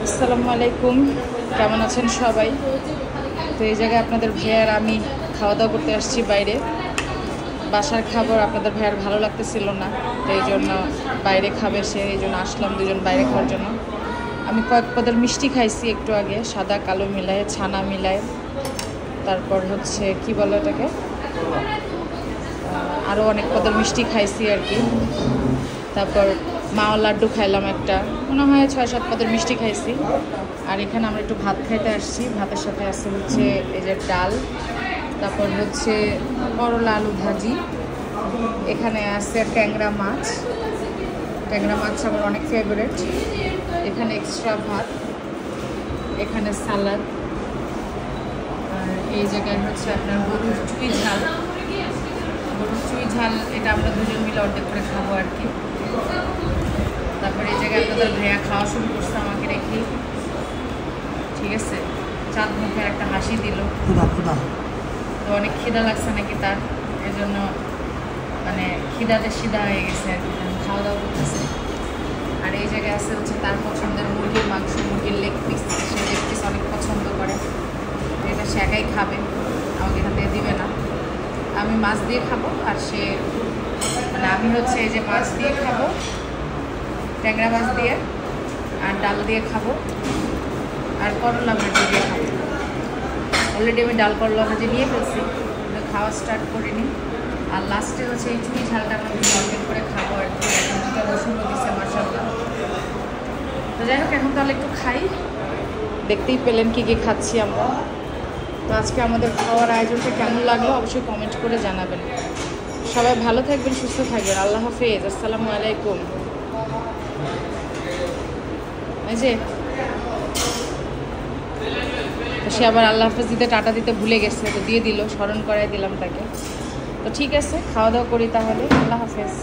আসসালামু আলাইকুম, কেমন আছেন সবাই? তো এই জায়গায় আপনাদের ভাইয়ার আমি খাওয়া দাওয়া করতে আসছি বাইরে। বাসার খাবার আপনাদের ভাইয়ার ভালো লাগতেছিল না, তো এই জন্য বাইরে খাবে সে, এই জন্য আসলাম দুজন বাইরে খাওয়ার জন্য। আমি কয়েক পদের মিষ্টি খাইছি একটু আগে, সাদা কালো মিলায়, ছানা মিলায়, তারপর হচ্ছে কি বলে এটাকে, আরও অনেক পদের মিষ্টি খাইছি আর কি। তারপর মাওয়া লাড্ডু খাইলাম একটা, মনে হয় 6-7 পদের মিষ্টি খাইছি। আর এখানে আমরা একটু ভাত খাইতে আসছি, ভাতের সাথে আছে হচ্ছে এই যে ডাল, তারপর হচ্ছে করলা আলু ভাজি, এখানে আছে ট্যাংরা মাছ। ট্যাংরা মাছ আমার অনেক ফেভারিট। এখানে এক্সট্রা ভাত, এখানে সালাদ, আর এই জায়গায় হচ্ছে আপনার গরুর চুই ঝাল। গরুর চুই ঝাল এটা আমরা দুজন মিলে অর্ধেক করে খাবো আর কি। তারপরে এই জায়গায় আপনাদের ভাইয়া খাওয়া শুরু করছে আমাকে রেখে, ঠিক আছে। চাঁদ মুখে একটা হাসি দিল, তো অনেক খিদা লাগছে নাকি তার, এই জন্য মানে খিদাতে সিধা হয়ে গেছে আর কি, খাওয়া দাওয়া করতেছে। আর এই জায়গায় আছে হচ্ছে তার পছন্দের মুরগির মাংস, মুরগির লেগ পিস। সে লেগ পিস অনেক পছন্দ করে, এটা সে একাই খাবে, আমাকে এখান থেকে দিবে না। আমি মাছ দিয়ে খাবো, আর সে মানে আমি হচ্ছে এই যে মাছ দিয়ে খাবো, ট্যাংরা মাছ দিয়ে, আর ডাল দিয়ে খাবো, আর করলা ভাজি দিয়ে খাবো। অলরেডি আমি ডাল করলা ভাজি নিয়ে ফেলছি, খাওয়া স্টার্ট করিনি। আর লাস্টে হচ্ছে এই চুই ঝালটা আমরা অর্ধেক করে খাবো আর কি। এখন দুটো রসুনও দিচ্ছে মাশাআল্লাহ। তো যাই হোক, এখন তাহলে একটু খাই। দেখতেই পেলেন কী কী খাচ্ছি আমরা। তো আজকে আমাদের খাওয়ার আয়োজনটা কেমন লাগলো অবশ্যই কমেন্ট করে জানাবেন। সবাই ভালো থাকবেন, সুস্থ থাকবেন। আল্লাহ হাফেজ, আসসালামু আলাইকুম। এই যে সে আবার আল্লাহ হাফেজ দিতে টাটা দিতে ভুলে গেছে, তো দিয়ে দিল, স্মরণ করাই দিলাম তাকে। তো ঠিক আছে, খাওয়া দাওয়া করি তাহলে। আল্লাহ হাফেজ।